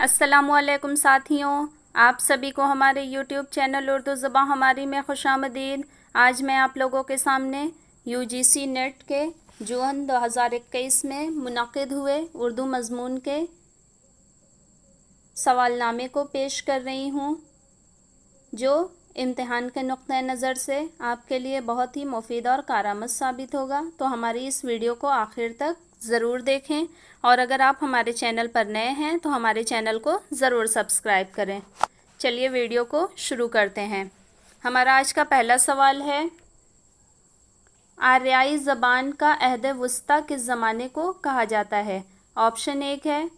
अस्सलामुअलैकुम साथियों, आप सभी को हमारे YouTube चैनल उर्दू ज़बान हमारी में खुशामदीद। आज मैं आप लोगों के सामने UGC नेट के जून 2021 में मुनक़िद हुए उर्दू मज़मून के सवालनामे को पेश कर रही हूँ, जो इम्तिहान के नुक्ते नज़र से आपके लिए बहुत ही मुफीद और कारआमद साबित होगा। तो हमारी इस वीडियो को आखिर तक ज़रूर देखें, और अगर आप हमारे चैनल पर नए हैं तो हमारे चैनल को ज़रूर सब्सक्राइब करें। चलिए वीडियो को शुरू करते हैं। हमारा आज का पहला सवाल है, आर्याई ज़बान का अहद वस्ता किस ज़माने को कहा जाता है? ऑप्शन एक है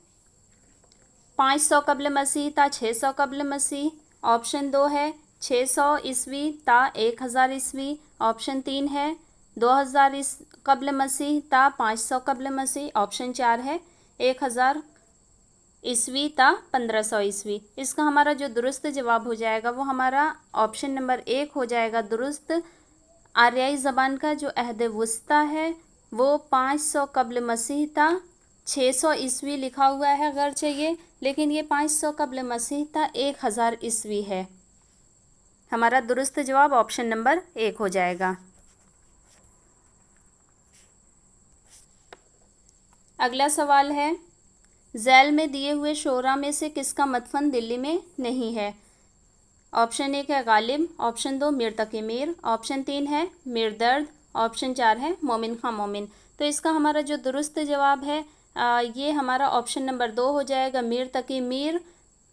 500 कब्ल मसीह ता 600 कब्ल मसीह। ऑप्शन दो है 600 ईस्वी ता 1000 ईस्वी। ऑप्शन तीन है 2000 कब्ल मसीह ता 500 कब्ल मसीह। ऑप्शन चार है 1000 ईस्वी ता 1500 ईस्वी। इसका हमारा जो दुरुस्त जवाब हो जाएगा वो हमारा ऑप्शन नंबर एक हो जाएगा दुरुस्त। आर्याई ज़बान का जो अहद वस्ता है वो 500 कब्ल मसीह ता 600 ईस्वी लिखा हुआ है अगरचे ये, लेकिन ये 500 कब्ल मसीह ता 1000 ईस्वी है। हमारा दुरुस्त जवाब ऑप्शन नंबर एक हो जाएगा। अगला सवाल है, झैल में दिए हुए शोरा में से किसका मदफन दिल्ली में नहीं है? ऑप्शन एक है गालिब। ऑप्शन दो मीर तकी मीर। ऑप्शन तीन है मीर दर्द। ऑप्शन चार है मोमिन खां मोमिन। तो इसका हमारा जो दुरुस्त जवाब है ये हमारा ऑप्शन नंबर दो हो जाएगा। मीर तकी मीर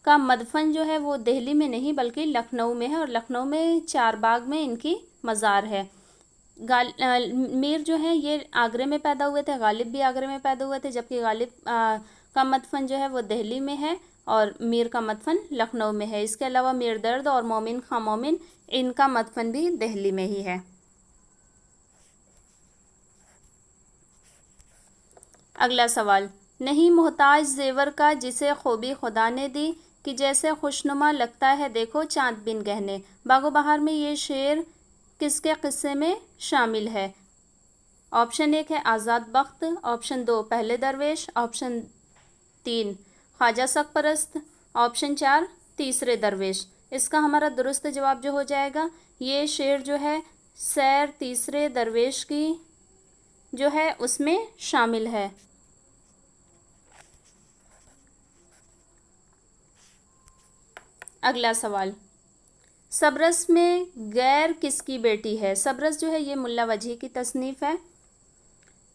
का मदफन जो है वो दिल्ली में नहीं बल्कि लखनऊ में है, और लखनऊ में चारबाग में इनकी मज़ार है। मीर जो है ये आगरे में पैदा हुए थे, गालिब भी आगरे में पैदा हुए थे, जबकि गालिब का मदफन जो है वो दिल्ली में है और मीर का मदफन लखनऊ में है। इसके अलावा मीर दर्द और मोमिन खां मोमिन इनका मदफन भी दिल्ली में ही है। अगला सवाल, नहीं मोहताज जेवर का जिसे खूबी खुदा ने दी कि जैसे खुशनुमा लगता है देखो चांद बिन गहने। बागो बहार में ये शेर किसके किस्से में शामिल है? ऑप्शन एक है आज़ाद बख्त। ऑप्शन दो पहले दरवेश। ऑप्शन तीन ख्वाजा सरपरस्त। ऑप्शन चार तीसरे दरवेश। इसका हमारा दुरुस्त जवाब जो हो जाएगा, ये शेर जो है सैर तीसरे दरवेश की जो है उसमें शामिल है। अगला सवाल, सबरस में गैर किसकी बेटी है? सबरस जो है ये मुल्ला वजही की तसनीफ़ है।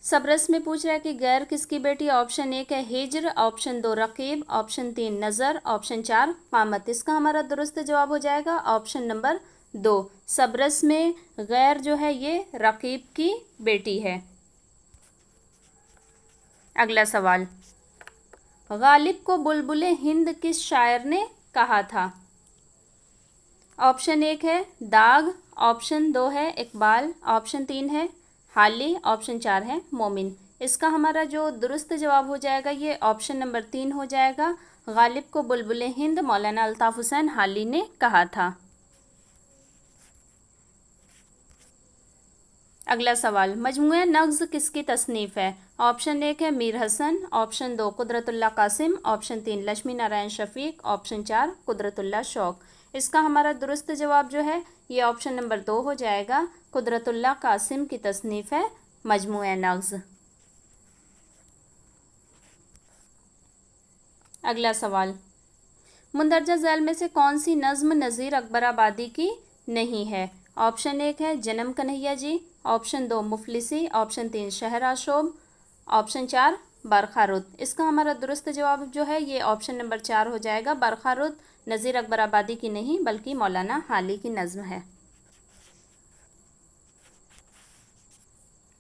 सबरस में पूछ रहा है कि गैर किसकी बेटी। ऑप्शन एक है हिज्र। ऑप्शन दो रकीब। ऑप्शन तीन नज़र। ऑप्शन चार कामत। इसका हमारा दुरुस्त जवाब हो जाएगा ऑप्शन नंबर दो। सबरस में गैर जो है ये रकीब की बेटी है। अगला सवाल, गालिब को बुलबुले हिंद किस शायर ने कहा था? ऑप्शन एक है दाग। ऑप्शन दो है इकबाल। ऑप्शन तीन है हाली। ऑप्शन चार है मोमिन। इसका हमारा जो दुरुस्त जवाब हो जाएगा ये ऑप्शन नंबर तीन हो जाएगा। गालिब को बुलबुले हिंद मौलाना अल्ताफ़ हुसैन हाली ने कहा था। अगला सवाल, मजमूए नग़्ज़ किसकी तसनीफ़ है? ऑप्शन एक है मीर हसन। ऑप्शन दो कुदरतुल्लाह कासिम। ऑप्शन तीन लक्ष्मी नारायण शफ़ीक। ऑप्शन चार कुदरतुल्लाह शौक़। इसका हमारा दुरुस्त जवाब जो है ये ऑप्शन नंबर दो हो जाएगा। कुदरतुल्लाह कासिम की तसनीफ़ है मजमूए नग़्ज़। अगला सवाल, मुंदरजा झैल में से कौन सी नज़्म नज़ीर अकबराबादी की नहीं है? ऑप्शन एक है जन्म कन्हैया जी। ऑप्शन दो मुफलिसी। ऑप्शन तीन शहर आशोब। ऑप्शन चार बरखारुद। इसका हमारा दुरुस्त जवाब जो है ये ऑप्शन नंबर चार हो जाएगा। बरखारुद नज़ीर अकबराबादी की नहीं बल्कि मौलाना हाली की नज़्म है।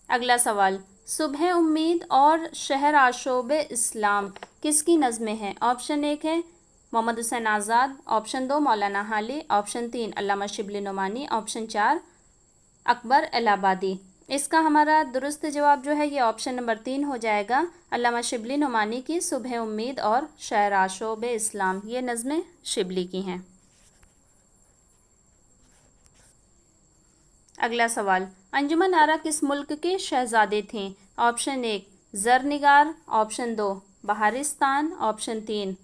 अगला सवाल, सुबह उम्मीद और शहर आशोब इस्लाम किसकी नज़्में हैं? ऑप्शन एक है मोहम्मद हुसैन आज़ाद। ऑप्शन दो मौलाना हाली। ऑप्शन तीन अल्लामा शिबली नोमानी। ऑप्शन चार अकबर इलाहाबादी। इसका हमारा दुरुस्त जवाब जो है ये ऑप्शन नंबर तीन हो जाएगा। अल्लामा शिबली नोमानी की सुबह उम्मीद और शहर आशोब इस्लाम ये नज़में शिबली की हैं। अगला सवाल, अंजुमन आरा किस मुल्क के शहजादे थे? ऑप्शन एक ज़रनिगार। ऑप्शन दो बहारिस्तान। ऑप्शन तीन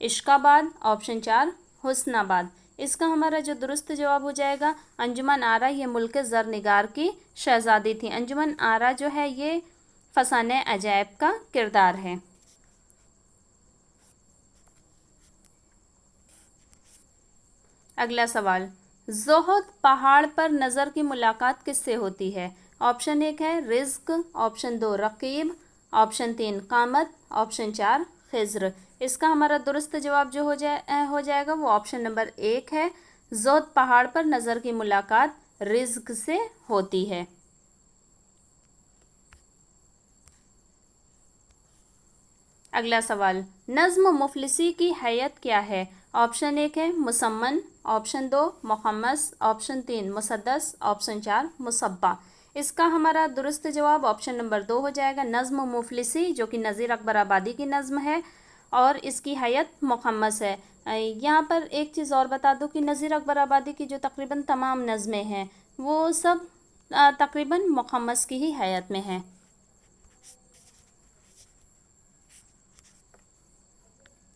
इश्काबाद, ऑप्शन 4 हुस्नाबाद। इसका हमारा जो दुरुस्त जवाब हो जाएगा अंजुमन आरा, ये मुल्क ज़रनिगार की शहज़ादी थी। अंजुमन आरा जो है ये फसाने अजायब का किरदार है। अगला सवाल, ज़ोहद पहाड़ पर नज़र की मुलाकात किससे होती है? ऑप्शन 1 है रिज़्क, ऑप्शन 2 रकीब, ऑप्शन 3 कामत, ऑप्शन 4 खिज़्र। इसका हमारा दुरुस्त जवाब जो हो जाएगा वो ऑप्शन नंबर 1 है। ज़ोहद पहाड़ पर नज़र की मुलाकात रिज़्क से होती है। अगला सवाल, नज़्म मुफलिसी की हैयत क्या है? ऑप्शन 1 है मुसम्मन, ऑप्शन 2 मुहम्मस, ऑप्शन 3 मुसद्दस, ऑप्शन 4 मुसब्बा। इसका हमारा दुरुस्त जवाब ऑप्शन नंबर 2 हो जाएगा। नज़्म मुफलिसी जो कि नज़ीर अकबर आबादी की नज़्म है और इसकी हैयत मुहम्मस है। यहाँ पर एक चीज़ और बता दूँ कि नज़ीर अकबर आबादी की जो तकरीबन तमाम नज़में हैं वो सब तकरीबन मुहम्मस की ही हैयत में हैं।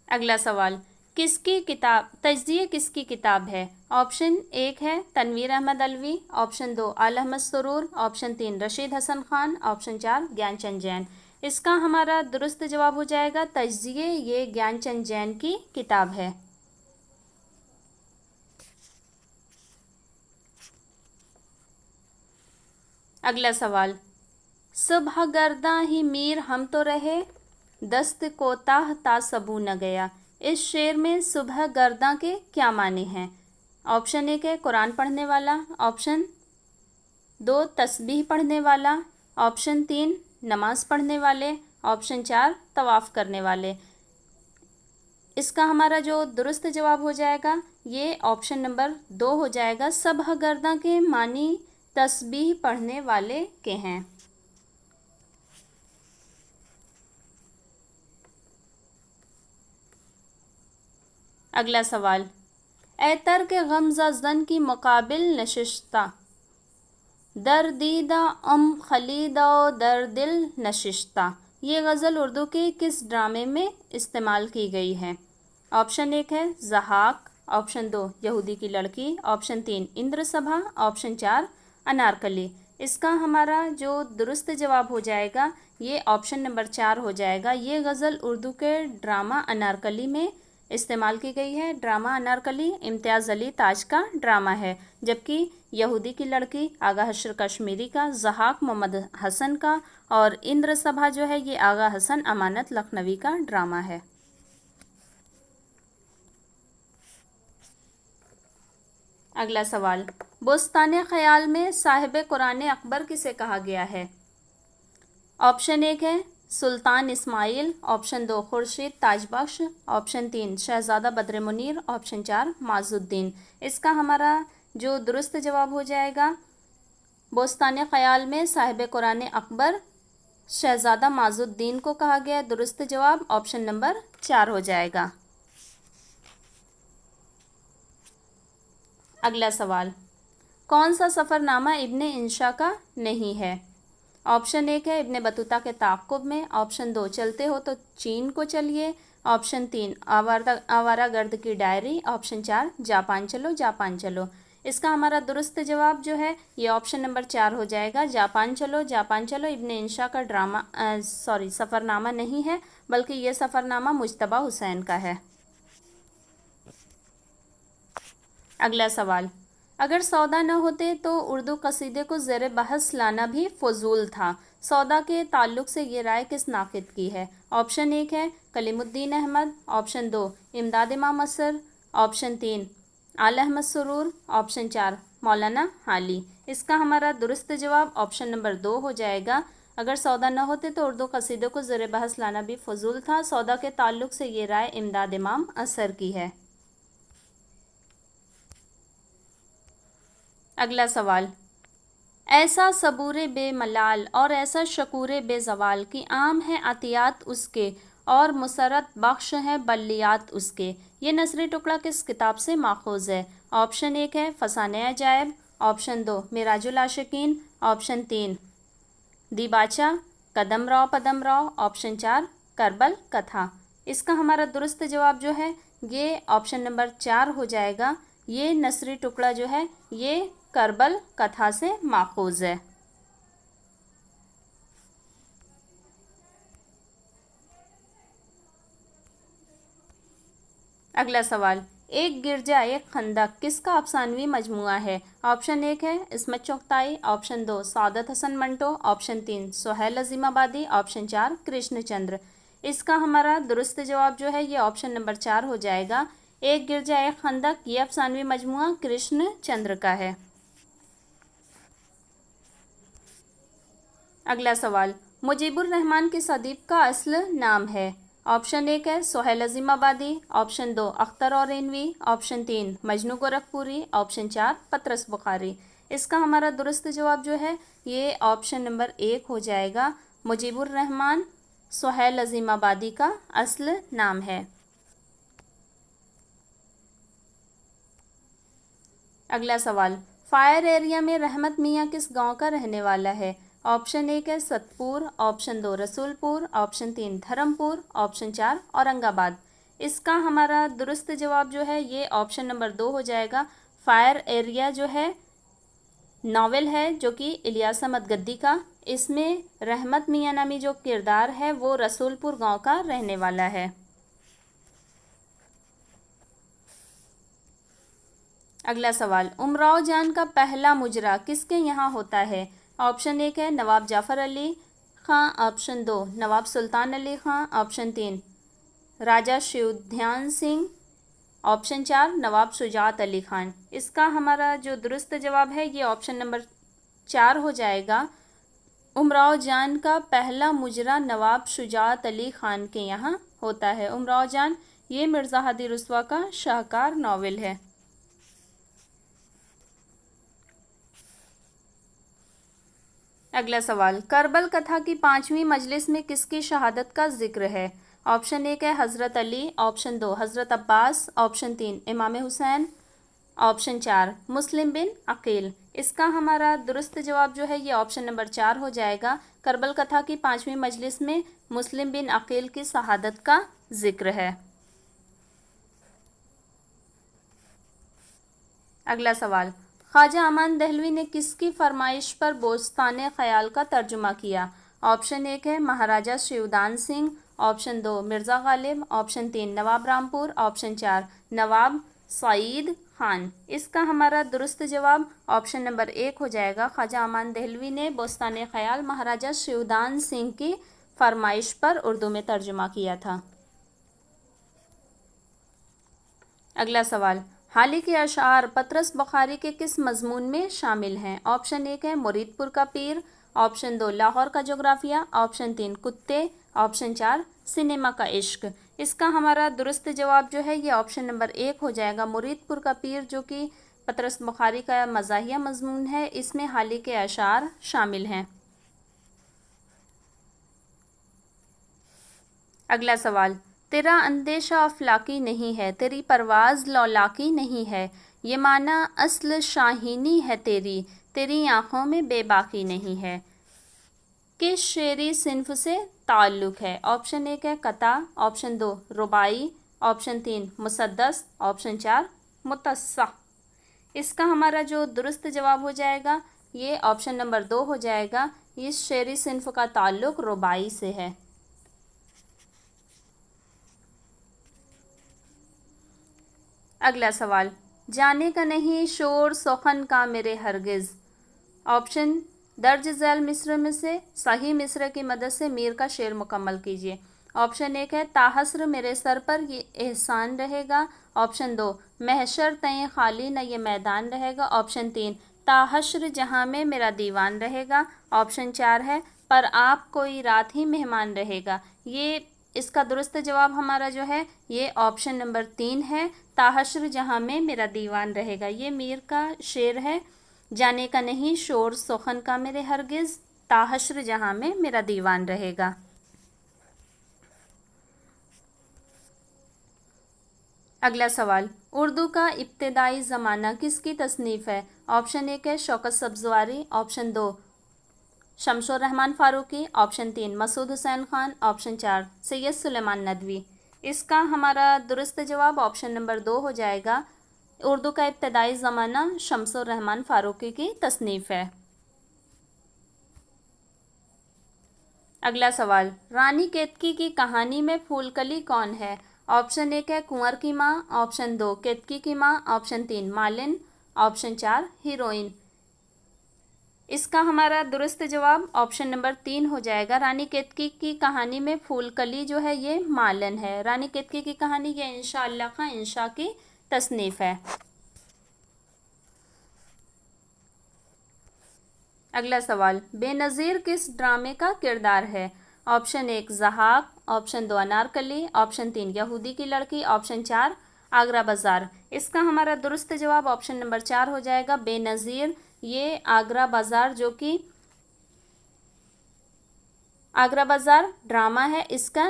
अगला सवाल, किसकी किताब तज्ज़िये किसकी किताब है? ऑप्शन 1 है तनवीर अहमद अलवी, ऑप्शन 2 आल अहमद सुरूर, ऑप्शन 3 रशीद हसन खान, ऑप्शन 4 ज्ञानचंद जैन। इसका हमारा दुरुस्त जवाब हो जाएगा तज्ज़िये, ये ज्ञानचंद जैन की किताब है। अगला सवाल, सुबह गर्दा ही मीर हम तो रहे, दस्त कोताह ता सबू न गया। इस शेर में सुबह गर्दा के क्या माने हैं? ऑप्शन 1 है कुरान पढ़ने वाला, ऑप्शन 2 तस्बीह पढ़ने वाला, ऑप्शन 3 नमाज पढ़ने वाले, ऑप्शन 4 तवाफ़ करने वाले। इसका हमारा जो दुरुस्त जवाब हो जाएगा ये ऑप्शन नंबर 2 हो जाएगा। सुबह गर्दा के मानी तस्बीह पढ़ने वाले के हैं। अगला सवाल, ए तर्क गमज़ा ज़न की मुकाबिल नशिस्ता, दर दीदा खलीदा दर दिल नशिस्ता। ये गज़ल उर्दू के किस ड्रामे में इस्तेमाल की गई है? ऑप्शन 1 है ज़हाक, ऑप्शन 2 यहूदी की लड़की, ऑप्शन 3 इंद्र सभा, ऑप्शन 4 अनारकली। इसका हमारा जो दुरुस्त जवाब हो जाएगा ये ऑप्शन नंबर 4 हो जाएगा। ये गज़ल उर्दू के ड्रामा अनारकली में इस्तेमाल की गई है। ड्रामा अनारकली इम्तियाज़ अली ताज का ड्रामा है, जबकि यहूदी की लड़की आगा हशर कश्मीरी का, ज़हाक मोहम्मद हसन का और इंद्र सभा जो है ये आगा हसन अमानत लखनवी का ड्रामा है। अगला सवाल, बुस्तान ख़याल में साहिब कुरान अकबर किसे कहा गया है? ऑप्शन 1 है Sultan Ismail, option 2 Khurshid Tajbakhsh, option 3 Shahzada Badr Munir, option 4 Majuddin. इसका हमारा जो दुरुस्त जवाब हो जाएगा बोस्तान ख़याल में साहिब कुरान अकबर शहज़ादा माजुद्दीन को कहा गया। दुरुस्त जवाब ऑप्शन नंबर 4 हो जाएगा। अगला सवाल, कौन सा सफ़रनामा इब्ने इंशा का नहीं है? ऑप्शन 1 है इब्ने बतूता के ताक़ुब में, ऑप्शन 2 चलते हो तो चीन को चलिए, ऑप्शन 3 आवारा गर्द की डायरी, ऑप्शन 4 जापान चलो जापान चलो। इसका हमारा दुरुस्त जवाब जो है ये ऑप्शन नंबर 4 हो जाएगा। जापान चलो इब्ने इंशा का सफ़रनामा नहीं है, बल्कि ये सफ़रनामा मुज्तबा हुसैन का है। अगला सवाल, अगर सौदा न होते तो उर्दू कसीदे को ज़ेर बहस लाना भी फजूल था। सौदा के ताल्लुक़ से ये राय किस नाक़िद की है? ऑप्शन 1 है कलीमुद्दीन अहमद, ऑप्शन 2 इमदाद इमाम असर, ऑप्शन 3 आल अहमद सुरूर, ऑप्शन 4 मौलाना हाली। इसका हमारा दुरुस्त जवाब ऑप्शन नंबर 2 हो जाएगा। अगर सौदा न होते तो उर्दू कसीदे को ज़ेर बहस लाना भी फजूल था। सौदा के ताल्लुक़ से ये राय इमदाद इमाम असर की है। अगला सवाल, ऐसा सबूरे बेमलाल और ऐसा शकूरे बेजवाल की आम है अतियात उसके और मुसरत बख्श है बल्लियात उसके। ये नसरी टुकड़ा किस किताब से माखूज़ है? ऑप्शन 1 है फसाने अजायब, ऑप्शन 2 मिराजुल आशिकीन, ऑप्शन 3 दीबाचा कदम राव पदम राव, ऑप्शन 4 करबल कथा। اس کا ہمارا درست جواب جو ہے یہ آپشن نمبر 4 ہو جائے گا. یہ نثری ٹکڑا جو ہے یہ کربل کتھا سے ماخوذ ہے. اگلا سوال، ایک گرجا ایک خندق کس کا افسانوی مجموعہ ہے؟ آپشن 1 ہے عصمت چغتائی، آپشن 2 سعادت حسن منٹو، آپشن 3 سہیل عظیم آبادی، آپشن 4 کرشن چندر. اس کا ہمارا درست جواب جو ہے یہ آپشن نمبر 4 ہو جائے گا. ایک گرجا ایک خندق یہ افسانوی مجموعہ کرشن چندر کا ہے. اگلا سوال، مجیب الرحمن کس ادیب کا اصل نام ہے؟ آپشن 1 ہے سہیل عظیم آبادی، آپشن 2 اختر اورینوی، آپشن 3 مجنو گورکھپوری، آپشن 4 پطرس بخاری. اس کا ہمارا درست جواب جو ہے یہ آپشن نمبر 1 ہو جائے گا. مجیب الرحمن سہیل عظیم آبادی کا اصل نام ہے. اگلا سوال، فائر ایریا میں رحمت میاں کس گاؤں کا رہنے والا ہے؟ آپشن 1 ہے ستپور، آپشن 2 رسول پور، آپشن 3 دھرم پور، آپشن 4 اورنگ آباد. اس کا ہمارا درست جواب جو ہے یہ آپشن نمبر 2 ہو جائے گا. فائر ایریا جو ہے ناول ہے جو کہ الیاس احمد گدی کا. اس میں رحمت میاں نامی جو کردار ہے وہ رسول پور گاؤں کا رہنے والا ہے. اگلا سوال، امراؤ جان کا پہلا مجرا کس کے یہاں ہوتا ہے؟ آپشن 1 ہے نواب جعفر علی خاں، آپشن 2 نواب سلطان علی خاں، آپشن 3 راجہ شیودھیان سنگھ، آپشن 4 نواب شجاعت علی خان. اس کا ہمارا جو درست جواب ہے یہ آپشن نمبر 4 ہو جائے گا. امراؤ جان کا پہلا مجرا نواب شجاعت علی خان کے یہاں ہوتا ہے. امراؤ جان یہ مرزا ہادی رسوا کا شاہکار ناول ہے. اگلا سوال، کربل کتھا کی 5ویں مجلس میں کس کی شہادت کا ذکر ہے؟ آپشن 1 ہے حضرت علی، آپشن 2 حضرت عباس، آپشن 3 امام حسین، آپشن 4 مسلم بن عقیل. اس کا ہمارا درست جواب جو ہے یہ آپشن نمبر 4 ہو جائے گا. کربل کتھا کی 5ویں مجلس میں مسلم بن عقیل کی شہادت کا ذکر ہے. اگلا سوال، خواجہ امان دہلوی نے کس کی فرمائش پر بوستان خیال کا ترجمہ کیا؟ آپشن 1 ہے مہاراجہ شیودان سنگھ، آپشن 2 مرزا غالب، آپشن 3 نواب رامپور، آپشن 4 نواب سعید خان. اس کا ہمارا درست جواب آپشن نمبر 1 ہو جائے گا. خواجہ امان دہلوی نے بوستان خیال مہاراجہ شیودان سنگھ کی فرمائش پر اردو میں ترجمہ کیا تھا. اگلا سوال، حالی کے اشعار پطرس بخاری کے کس مضمون میں شامل ہیں؟ آپشن 1 ہے مرید پور کا پیر، آپشن 2 لاہور کا جغرافیہ، آپشن 3 کتے، آپشن 4 سنیما کا عشق. اس کا ہمارا درست جواب جو ہے یہ آپشن نمبر 1 ہو جائے گا. مرید پور کا پیر جو کہ پطرس بخاری کا مزاحیہ مضمون ہے اس میں حالی کے اشعار شامل ہیں. اگلا سوال، تیرا اندیشہ افلاکی نہیں ہے، تیری پرواز لولاکی نہیں ہے، یہ معنی اصل شاہینی ہے تیری، تیری آنکھوں میں بے باکی نہیں ہے، کس شعری صنف سے تعلق ہے؟ آپشن 1 ہے قطع، آپشن 2 رباعی، آپشن 3 مسدس، آپشن 4 متصح. اس کا ہمارا جو درست جواب ہو جائے گا یہ آپشن نمبر 2 ہو جائے گا. اس شعری صنف کا تعلق رباعی سے ہے. اگلا سوال، جانے کا نہیں شور سخن کا میرے ہرگز. آپشن درج ذیل مصر میں سے صحیح مصر کی مدد سے میر کا شعر مکمل کیجیے. آپشن 1 ہے تاحسر میرے سر پر یہ احسان رہے گا، آپشن 2 محشر تئیں خالی نہ یہ میدان رہے گا، آپشن 3 تاحشر جہاں میں میرا دیوان رہے گا، آپشن 4 ہے پر آپ کوئی رات ہی مہمان رہے گا. یہ اس کا درست جواب ہمارا جو ہے یہ آپشن نمبر 3 ہے، تاحشر جہاں میں میرا دیوان رہے گا. یہ میر کا شعر ہے، جانے کا نہیں شور سخن کا میرے ہرگز، تاحشر جہاں میں میرا دیوان رہے گا. اگلا سوال، اردو کا ابتدائی زمانہ کس کی تصنیف ہے؟ آپشن 1 ہے شوکت سبزواری، آپشن 2 شمس الرحمن فاروقی، آپشن 3 مسعود حسین خان، آپشن 4 سید سلیمان ندوی. اس کا ہمارا درست جواب آپشن نمبر 2 ہو جائے گا۔ اردو کا ابتدائی زمانہ شمس الرحمن فاروقی کی تصنیف ہے۔ اگلا سوال، رانی کیتکی کی کہانی میں پھول کلی کون ہے؟ آپشن 1 ہے کنور کی ماں، آپشن 2 کیتکی کی ماں، آپشن 3 مالن، آپشن 4 ہیروئن۔ اس کا ہمارا درست جواب آپشن نمبر 3 ہو جائے گا۔ رانی کیتکی کی کہانی میں پھول کلی جو ہے یہ مالن ہے۔ رانی کیتکی کی کہانی یہ انشاء اللہ خاں انشاء کی تصنیف ہے۔ اگلا سوال، بے نظیر کس ڈرامے کا کردار ہے؟ آپشن 1 ضحاک، آپشن 2 انارکلی، آپشن 3 یہودی کی لڑکی، آپشن 4 آگرہ بازار۔ اس کا ہمارا درست جواب آپشن نمبر 4 ہو جائے گا۔ بے نظیر یہ آگرہ بازار جو کہ آگرہ بازار ڈرامہ ہے، اس کا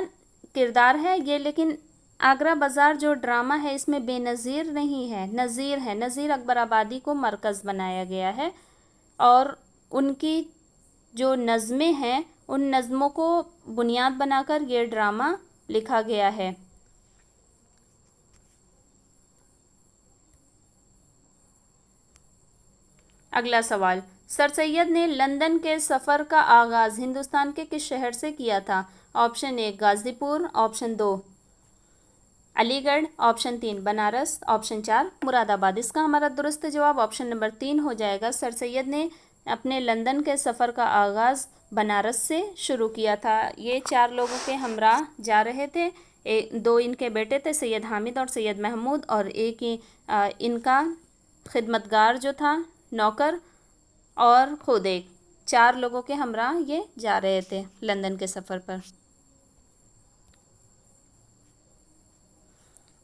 کردار ہے یہ، لیکن آگرہ بازار جو ڈرامہ ہے اس میں بے نظیر نہیں ہے، نظیر ہے۔ نظیر اکبر آبادی کو مرکز بنایا گیا ہے اور ان کی جو نظمیں ہیں ان نظموں کو بنیاد بنا کر یہ ڈرامہ لکھا گیا ہے۔ اگلا سوال، سر سید نے لندن کے سفر کا آغاز ہندوستان کے کس شہر سے کیا تھا؟ آپشن 1 غازی پور، آپشن 2 علی گڑھ، آپشن 3 بنارس، آپشن 4 مراد آباد۔ اس کا ہمارا درست جواب آپشن نمبر 3 ہو جائے گا۔ سر سید نے اپنے لندن کے سفر کا آغاز بنارس سے شروع کیا تھا۔ یہ 4 لوگوں کے ہمراہ جا رہے تھے، 2 ان کے بیٹے تھے سید حامد اور سید محمود، اور ایک ان کا خدمتگار جو تھا نوکر، اور خود ایک 4 لوگوں کے ہمراہ یہ جا رہے تھے لندن کے سفر پر۔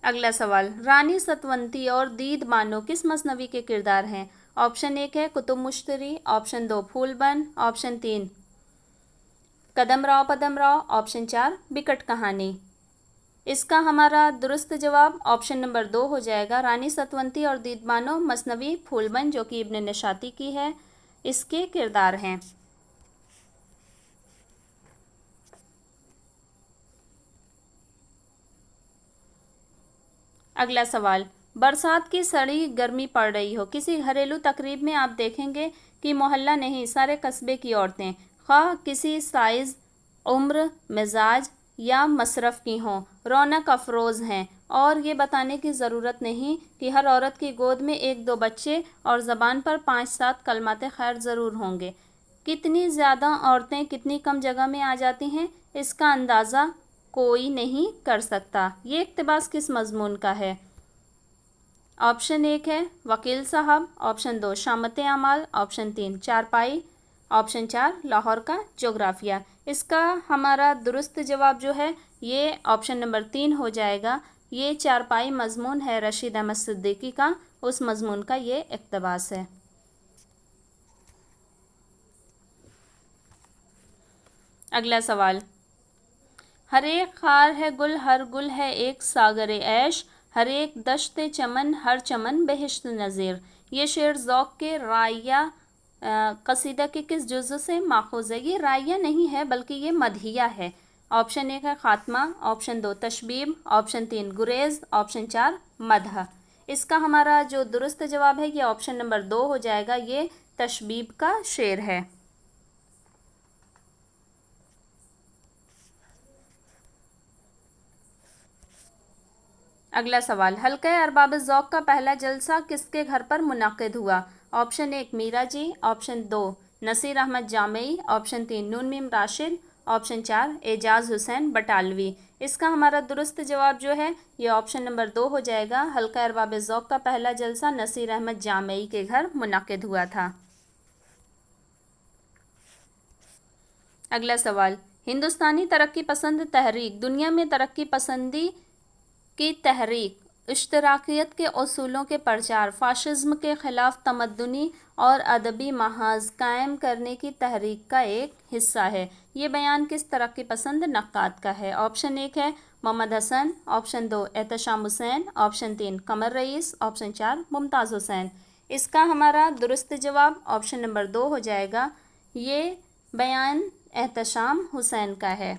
اگلا سوال، رانی ستونتی اور دید بانو کس مثنوی کے کردار ہیں؟ آپشن 1 ہے کتب مشتری، آپشن 2 پھول بن، آپشن 3 قدم راؤ پدم راؤ، آپشن 4 بکٹ کہانی۔ اس کا ہمارا درست جواب آپشن نمبر 2 ہو جائے گا۔ رانی ستونتی اور دید بانو مثنوی پھول بن جو کہ ابن نشاطی کی ہے اس کے کردار ہیں۔ اگلا سوال، برسات کی سڑی گرمی پڑ رہی ہو، کسی گھریلو تقریب میں آپ دیکھیں گے کہ محلہ نہیں سارے قصبے کی عورتیں خواہ کسی سائز، عمر، مزاج یا مصرف کی ہوں رونق افروز ہیں، اور یہ بتانے کی ضرورت نہیں کہ ہر عورت کی گود میں 1-2 بچے اور زبان پر 5-7 کلمات خیر ضرور ہوں گے۔ کتنی زیادہ عورتیں کتنی کم جگہ میں آ جاتی ہیں اس کا اندازہ کوئی نہیں کر سکتا۔ یہ اقتباس کس مضمون کا ہے؟ آپشن 1 ہے وکیل صاحب، آپشن 2 شامت اعمال، آپشن 3 چارپائی، آپشن 4 لاہور کا جغرافیہ۔ اس کا ہمارا درست جواب جو ہے یہ آپشن نمبر 3 ہو جائے گا۔ یہ چارپائی مضمون ہے رشید احمد صدیقی کا، اس مضمون کا یہ اقتباس ہے۔ اگلا سوال، ہر ایک خار ہے گل ہر گل ہے ایک ساغر عیش، ہر ایک دشت چمن ہر چمن بہشت نظیر۔ یہ شعر ذوق کے رائیہ قصیدہ کے کس جزء سے ماخوذ ہے؟ یہ رائیہ نہیں ہے بلکہ یہ مدحیہ ہے۔ آپشن 1 ہے خاتمہ، آپشن 2 تشبیب، آپشن 3 گریز، آپشن 4 مدح۔ اس کا ہمارا جو درست جواب ہے یہ آپشن نمبر 2 ہو جائے گا، یہ تشبیب کا شعر ہے۔ اگلا سوال، حلقہ ارباب ذوق کا پہلا جلسہ کس کے گھر پر منعقد ہوا؟ آپشن 1 میرا جی، آپشن 2 نصیر احمد جامعی، آپشن 3 نون میم راشد، آپشن 4 اعجاز حسین بٹالوی۔ اس کا ہمارا درست جواب جو ہے یہ آپشن نمبر 2 ہو جائے گا۔ حلقہ ارباب ذوق کا پہلا جلسہ نصیر احمد جامعی کے گھر منعقد ہوا تھا۔ اگلا سوال، ہندوستانی ترقی پسند تحریک دنیا میں ترقی پسندی کی تحریک، اشتراکیت کے اصولوں کے پرچار، فاشزم کے خلاف تمدنی اور ادبی محاذ قائم کرنے کی تحریک کا ایک حصہ ہے۔ یہ بیان کس ترقی پسند نقاد کا ہے؟ آپشن 1 ہے محمد حسن، آپشن 2 احتشام حسین، آپشن 3 قمر رئیس، آپشن 4 ممتاز حسین۔ اس کا ہمارا درست جواب آپشن نمبر 2 ہو جائے گا، یہ بیان احتشام حسین کا ہے۔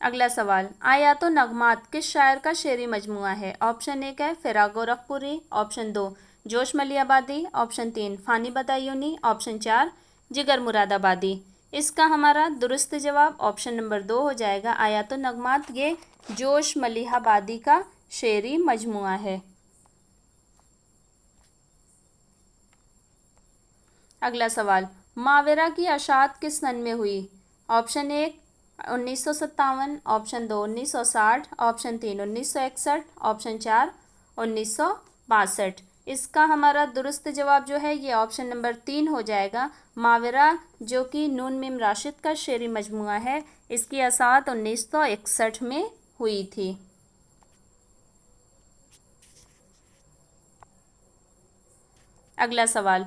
अगला सवाल, आयात व नगमात किस शायर का शेरी मजमुआ है? ऑप्शन एक है फिराक गोरखपुरी, ऑप्शन दो जोश मलियाबादी, ऑप्शन तीन फ़ानी बदायूनी, ऑप्शन चार जिगर मुरादाबादी। इसका हमारा दुरुस्त जवाब ऑप्शन नंबर दो हो जाएगा, आयात व नगमात ये जोश मलिहाबादी का शेरी मजमुआ है। अगला सवाल, मावेरा की अशात किस सन में हुई? ऑप्शन एक 1957, ऑप्शन दो 1960, ऑप्शन तीन 1961, ऑप्शन चार 1962। इसका हमारा दुरुस्त जवाब जो है ये ऑप्शन नंबर तीन हो जाएगा, मावेरा जो कि नून मीम राशिद का शेरी मजमुआ है, इसकी अशात 1961 में हुई थी। अगला सवाल,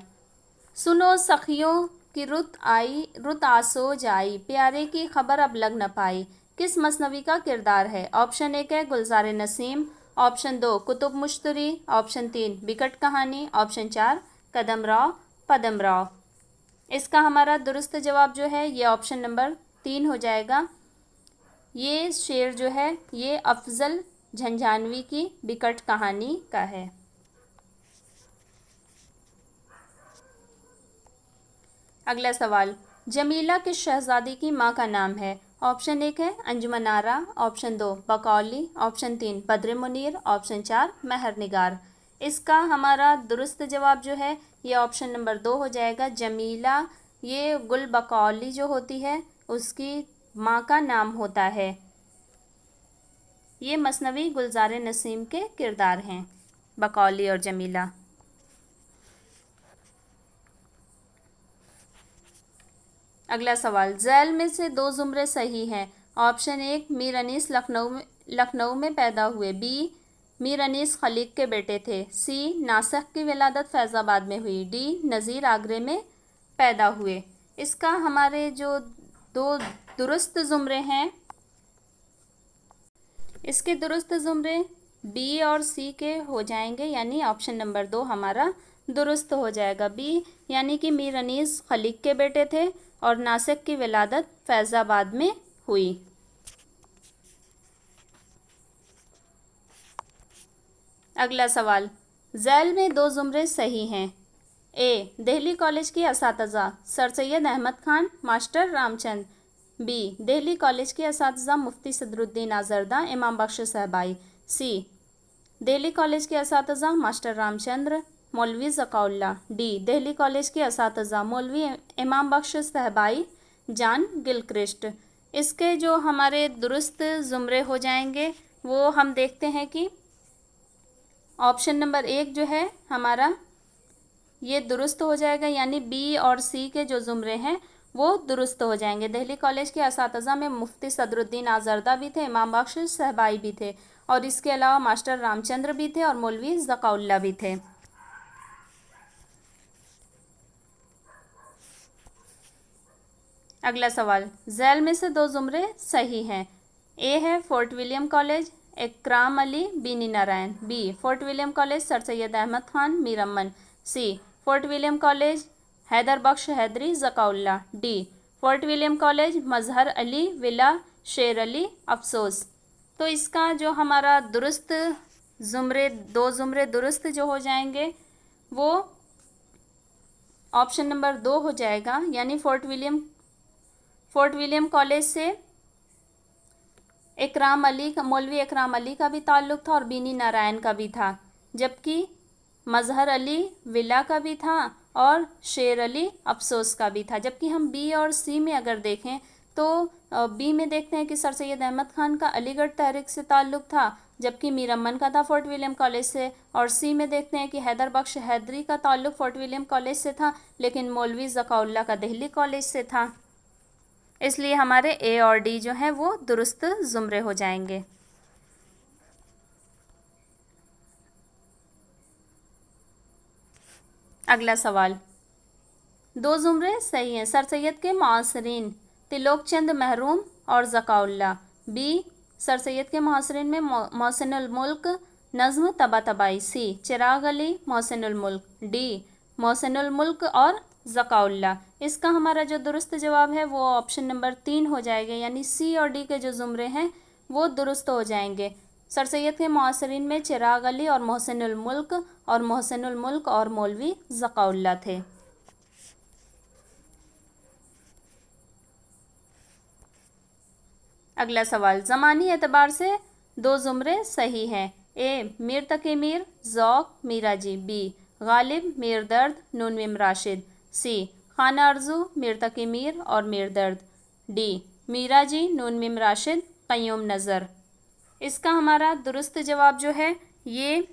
सुनो सखियों की रुत आसो जाई, प्यारे की खबर अब लग न पाई, किस मसनवी का किरदार है? ऑप्शन एक है गुलजार नसीम, ऑप्शन दो कुतुब मुश्तरी, ऑप्शन तीन बिकट कहानी, ऑप्शन चार कदम राव पदम राव। इसका हमारा दुरुस्त जवाब जो है ये ऑप्शन नंबर तीन हो जाएगा, ये शेर जो है ये अफजल झंझानवी की बिकट कहानी का है। अगला सवाल, जमीला किस शहजादी की माँ का नाम है? ऑप्शन एक है अंजुमन आरा, ऑप्शन दो बकौली, ऑप्शन तीन बद्र मुनीर, ऑप्शन चार महर निगार। इसका हमारा दुरुस्त जवाब जो है ये ऑप्शन नंबर दो हो जाएगा, जमीला ये गुल बकौली जो होती है उसकी माँ का नाम होता है। ये मसनवी गुलजार नसीम के किरदार हैं, बकौली और जमीला। अगला सवाल, झैल में से दो जुमरे सही हैं। ऑप्शन एक मीर अनीस लखनऊ में पैदा हुए, बी मीर अनीस खलीक के बेटे थे, सी नासिक की विलादत फैज़ाबाद में हुई, डी नज़ीर आगरे में पैदा हुए। इसका हमारे जो दो दुरुस्त जुमरे हैं, इसके दुरुस्त जुमरे बी और सी के हो जाएंगे, यानी ऑप्शन नंबर दो हमारा दुरुस्त हो जाएगा, बी यानी कि मीर अनीस खलीक के बेटे थे और नासिक की विलादत फैज़ाबाद में हुई। अगला सवाल, झैल में दो जुमरे सही हैं। ए दिल्ली कॉलेज के असातिज़ा sir Syed Ahmed Khan, master Ramchand, B Delhi college के असातिज़ा मुफ्ती सदरुद्दीन आज़रदा, इमाम बख्श सहबाई, सी दिल्ली कॉलेज के असातिज़ा मास्टर रामचंद्र, मौलवी ज़काउल्ला, डी दिल्ली कॉलेज के असातिज़ा मौलवी इमाम बख्श सहबाई, जान गिलक्रिस्ट। इसके जो हमारे दुरुस्त जुमरे हो जाएंगे वो हम देखते हैं कि ऑप्शन नंबर एक जो है हमारा ये दुरुस्त हो जाएगा, यानी बी और सी के जो जुमरे हैं वो दुरुस्त हो जाएंगे। दिल्ली कॉलेज के असातिज़ा में मुफ्ती सदरुद्दीन आज़रदा भी थे, इमाम बख्श सहबाई भी थे और इसके अलावा मास्टर रामचंद्र भी थे और मौलवी ज़काउल्ला भी थे। अगला सवाल, झैल में से दो जुमरे सही हैं। ए है fort William college Ikram Ali Beni Narayan, B Fort William college sir Syed Ahmed Khan Mir Aman, C Fort William college Haider Bakhsh Haidari Zakaullah, D Fort William college Mazhar Ali Vila Sher Ali अफसोस। तो इसका जो हमारा दुरुस्त जुमरे दो जुमरे दुरुस्त जो हो जाएंगे वो ऑप्शन नंबर दो हो जाएगा, यानी फोर्ट विलियम कॉलेज से इकराम अली का मौलवी इकराम अली का भी ताल्लुक़ था और बीनी नारायण का भी था, जबकि मजहर अली विला का भी था और शेर अली अफसोस का भी था। जबकि हम बी और सी में अगर देखें तो बी में देखते हैं कि सर सैयद अहमद खान का अलीगढ़ तहरीक से ताल्लुक़ था, जबकि मीर अमन का था फोर्ट विलियम कॉलेज से, और सी में देखते हैं कि हैदर बख्श हैदरी का ताल्लुक़ फोर्ट विलियम कॉलेज से था लेकिन मौलवी ज़काउल्ला का दिल्ली कॉलेज से था। इसलिए हमारे ए और डी जो हैं वो दुरुस्त जुमरे हो जाएंगे। अगला सवाल, दो जुमरे सही हैं। सर सैयद के मुआसरीन तिलोक चंद महरूम और ज़काउल्ला, बी सर सैयद के मुआसरीन में मोहसिनुल मुल्क नज़्म तबातबाई, सी चिराग अली मोहसिनुल मुल्क, डी मोहसिनुल मुल्क और ज़काउल्ला। इसका हमारा जो दुरुस्त जवाब है वो ऑप्शन नंबर 3 हो जाएगा, यानी सी और डी के जो ज़ुमरे हैं वो दुरुस्त हो जाएंगे। सर सैयद के मुआसरीन में चिराग अली और मोहसिनुल मुल्क और मौलवी ज़काउल्ला थे। अगला सवाल, ज़मानी एतबार से दो ज़ुमरे सही हैं। ए मीर तकी मीर ज़ौक़ मीराजी, बी गालिब मीर दर्द नून मीम राशिद, सी खाना अर्जू मीर तकी मीर और मीर दर्द, डी मीराजी नून मीम राशिद क़य्यूम नज़र। इसका हमारा दुरुस्त जवाब जो है ये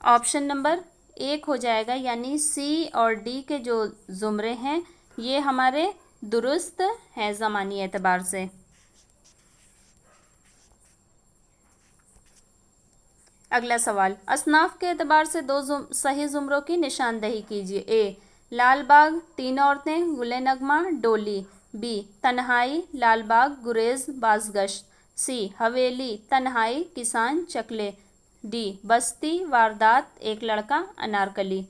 ऑप्शन नंबर 1 हो जाएगा, यानी सी और डी के जो ज़ुमरे हैं ये हमारे दुरुस्त हैं ज़मानी एतबार से। अगला सवाल, असनाफ के एतबार से दो सही ज़ुमरों की निशानदही कीजिए। ए लाल बाग तीन औरतें गुले नगमा डोली, बी तन्हाई लाल बाग गुरेज बाजगश्त, सी हवेली तन्हाई किसान चकले, डी बस्ती वारदात एक लड़का अनारकली।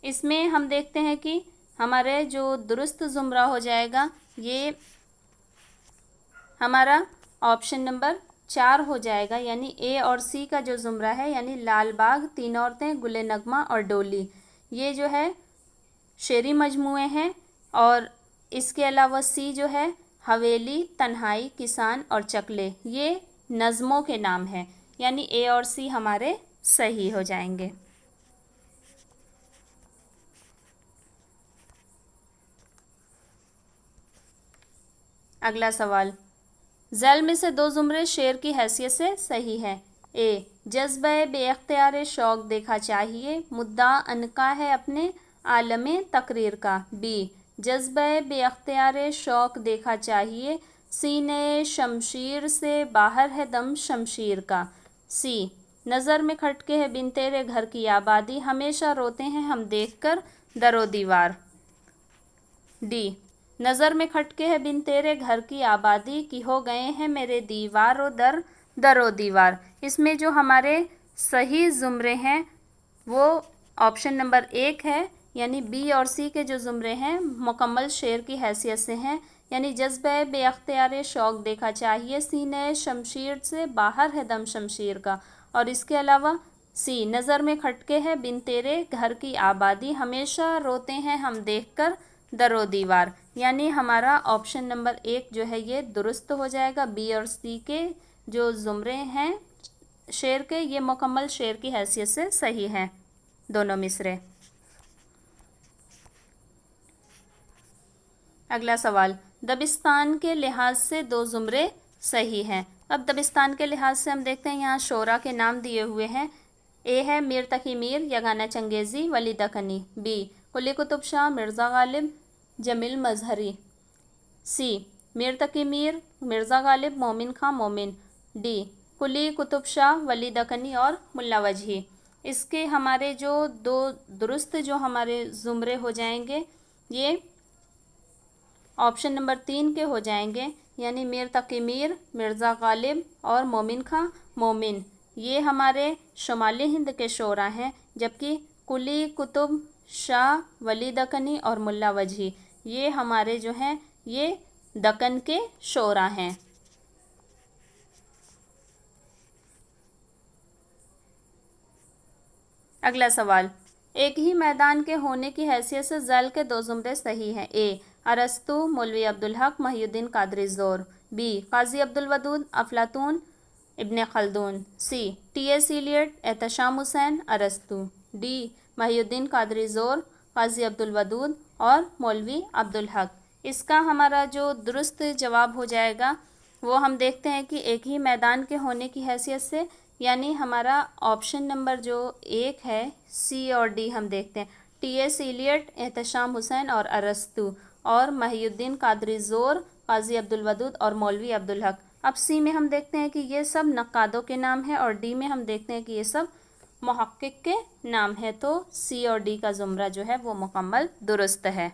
इसमें हम देखते हैं कि हमारे जो दुरुस्त ज़ुमरा हो जाएगा ये हमारा ऑप्शन नंबर 4 हो जाएगा, यानी ए और सी का जो ज़ुमरा है, यानी लाल बाग तीन औरतें गुले नगमा और डोली, ये जो है शेरी मजमूए हैं, और इसके अलावा सी जो है हवेली तन्हाई किसान और चकले ये नज़मों के नाम हैं, यानी ए और सी हमारे सही हो जाएंगे। अगला सवाल, ज़ैल में से दो ज़ुमरे शेर की हैसियत से सही है। ए जज्बे बेख्तियार शौक़ देखा चाहिए मुद्दा अनका है अपने आलमे तकरीर का, बी जज्बे बेख्तियार शौक़ देखा चाहिए सीने शमशीर से बाहर है दम शमशीर का, सी नज़र में खटके है बिन तेरे घर की आबादी हमेशा रोते हैं हम देखकर दरो दीवार, डी नज़र में खटके है बिन तेरे घर की आबादी की हो गए हैं मेरे दीवारो दरो दीवार। इसमें जो हमारे सही ज़ुमरे हैं वो ऑप्शन नंबर 1 है, यानी बी और सी के जो ज़ुमरे हैं मुकम्मल शेर की हैसियत से हैं, यानी जज्बे बेख्तियार शौक़ देखा चाहिए सीने शमशीर से बाहर है दम शमशीर का, और इसके अलावा सी नज़र में खटके है बिन तेरे घर की आबादी हमेशा रोते हैं हम देखकर दरो दीवार, यानी हमारा ऑप्शन नंबर 1 जो है ये दुरुस्त हो जाएगा। बी और सी के जो ज़ुमरे हैं शेर के ये मुकम्मल शेर की हैसियत से सही हैं दोनों मिसरे। अगला सवाल, दबिस्तान के लिहाज से दो ज़ुमरे सही हैं। अब दबिस्तान के लिहाज से हम देखते हैं यहाँ शोरा के नाम दिए हुए हैं। ए है मीर तकी मीर यगाना चंगेज़ी वली दखनी, बी कुली कुतुब शाह मिर्ज़ा गालिब जमील मजहरी, सी मीर तकी मीर मिर्ज़ा गालिब मोमिन खां मोमिन, डी कुली कुतुब शाह वली दखनी और मुल्ला वजही। इसके हमारे जो दो दुरुस्त जो हमारे ज़ुमरे हो जाएंगे ये ऑप्शन नंबर 3 के हो जाएंगे, यानी मीर तकी मीर मिर्ज़ा गालिब और मोमिन खां मोमिन ये हमारे शुमाली हिंद के शोरा हैं, जबकि कुली कुतुब शाह वली दकनी और मुल्ला वजही ये हमारे जो हैं ये दक्कन के शोरा हैं। अगला सवाल, एक ही मैदान के होने की हैसियत से ज़ैल के दो ज़ुमरे सही हैं। ए अरस्तु मौलवी अब्दुल हक महिउद्दीन कादरी ज़ोर, बी काजी अब्दुल वदूद अफलातून इब्ने खल्दून, सी टी.एस. इलियट एहतशाम हुसैन अरस्तु, डी महिउद्दीन कादरी ज़ोर काजी अब्दुल वदूद और मौलवी अब्दुल हक। इसका हमारा जो दुरुस्त जवाब हो जाएगा वो हम देखते हैं कि एक ही मैदान के होने की हैसियत से, यानी हमारा ऑप्शन नंबर जो 1 है सी और डी हम देखते हैं टी.एस. इलियट एहतशाम हुसैन और अरस्तु और महिउद्दीन कादरी ज़ोर काजी अब्दुल वदूद और मौलवी अब्दुल हक। अब सी में हम देखते हैं कि ये सब नक्कादों के नाम हैं और डी में हम देखते हैं कि ये सब मुहक्किक के नाम है, तो सी और डी का ज़ुमरा जो है वो मुकम्मल दुरुस्त है।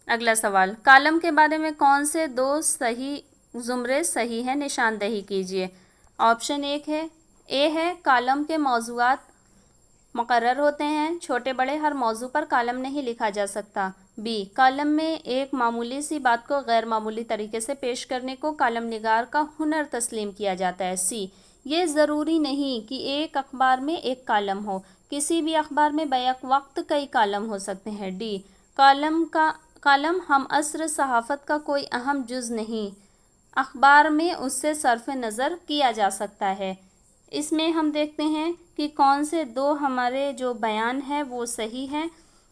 अगला सवाल, कालम के बारे में कौन से दो सही ज़ुमरे सही हैं निशानदही कीजिए। ऑप्शन 1 है ए है कॉलम के मौज़ूआत मुकर्रर होते हैं, छोटे बड़े हर मौजू पर कॉलम नहीं लिखा जा सकता। बी, कॉलम में एक मामूली सी बात को गैर मामूली तरीके से पेश करने को कॉलम निगार का हुनर तस्लीम किया जाता है। सी, ये ज़रूरी नहीं कि एक अखबार में एक कॉलम हो, किसी भी अखबार में बैक वक्त कई कॉलम हो सकते हैं। डी, कॉलम हम असर सहाफ़त का कोई अहम जुज़ नहीं, अखबार में उससे सर्फ नज़र किया जा सकता है। इसमें हम देखते हैं कि कौन से दो हमारे जो बयान है वो सही हैं।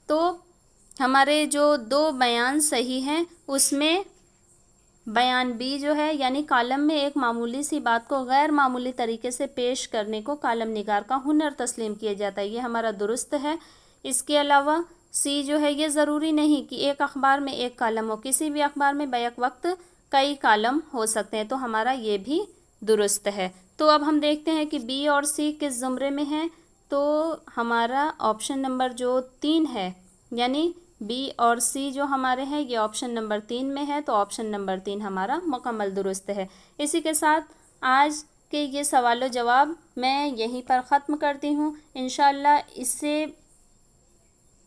तो हमारे जो दो बयान सही हैं उसमें बयान बी जो है, यानी कॉलम में एक मामूली सी बात को गैर मामूली तरीके से पेश करने को कॉलम निगार का हुनर तस्लीम किया जाता है, ये हमारा दुरुस्त है। इसके अलावा सी जो है, ये ज़रूरी नहीं कि एक अखबार में एक कॉलम हो, किसी भी अखबार में बैक वक्त कई कॉलम हो सकते हैं, तो हमारा ये भी दुरुस्त है। तो अब हम देखते हैं कि बी और सी किस ज़ुमरे में हैं। तो हमारा ऑप्शन नंबर जो 3 है, यानी बी और सी जो हमारे हैं ये ऑप्शन नंबर 3 में है, तो ऑप्शन नंबर 3 हमारा मुकम्मल दुरुस्त है। इसी के साथ आज के ये सवाल जवाब मैं यहीं पर ख़त्म करती हूँ। इंशाअल्लाह इससे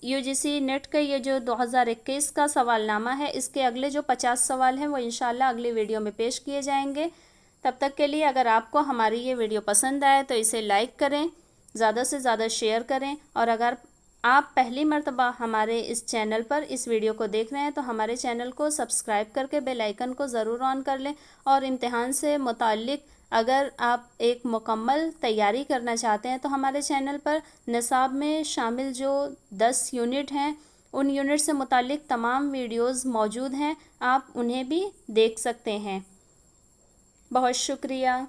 यूजीसी नेट का ये जो 2021 का सवालनामा है, इसके अगले जो 50 सवाल हैं वो इंशाअल्लाह अगली वीडियो में पेश किए जाएंगे। तब तक के लिए अगर आपको हमारी ये वीडियो पसंद आए तो इसे लाइक करें, ज़्यादा से ज़्यादा शेयर करें, और अगर आप पहली मर्तबा हमारे इस चैनल पर इस वीडियो को देख रहे हैं तो हमारे चैनल को सब्सक्राइब करके बेल आइकन को ज़रूर ऑन कर लें। और इम्तिहान से मुताल्लिक़ अगर आप एक मुकम्मल तैयारी करना चाहते हैं तो हमारे चैनल पर निसाब में शामिल जो 10 यूनिट हैं उन यूनिट से मुताल्लिक़ तमाम वीडियोज़ मौजूद हैं, आप उन्हें भी देख सकते हैं। बहुत शुक्रिया।